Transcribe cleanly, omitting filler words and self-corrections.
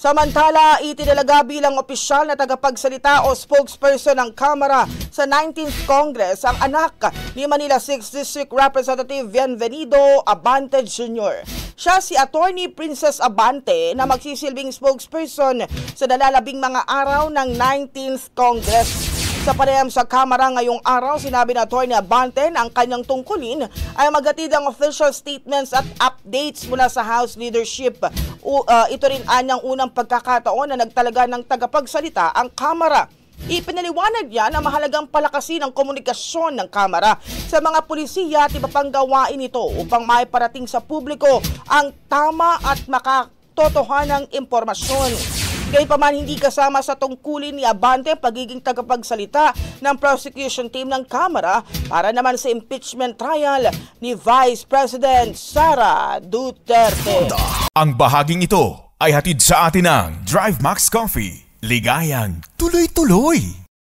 Samantala, itinalaga bilang opisyal na tagapagsalita o spokesperson ng Kamara sa 19th Congress ang anak ni Manila 6th District Representative Bienvenido Abante Jr. Siya si Attorney Princess Abante na magsisilbing spokesperson sa nalalabing mga araw ng 19th Congress. Sa panayam sa Kamara ngayong araw, sinabi na Attorney Abante na ang kanyang tungkulin ay maghatid ang official statements at updates mula sa House leadership. Ito rin anyang unang pagkakataon na nagtalaga ng tagapagsalita ang Kamara. Ipinaliwanag niya na mahalagang palakasin ang komunikasyon ng Kamara sa mga pulisiya at iba pang gawain ito upang maiparating sa publiko ang tama at makatotohanang impormasyon. Gayunpaman, hindi kasama sa tungkulin ni Abante pagiging tagapagsalita ng prosecution team ng Kamara para naman sa impeachment trial ni Vice President Sara Duterte. Ang bahaging ito ay hatid sa atin ng Drive Max Coffee. Ligayang tuloy-tuloy!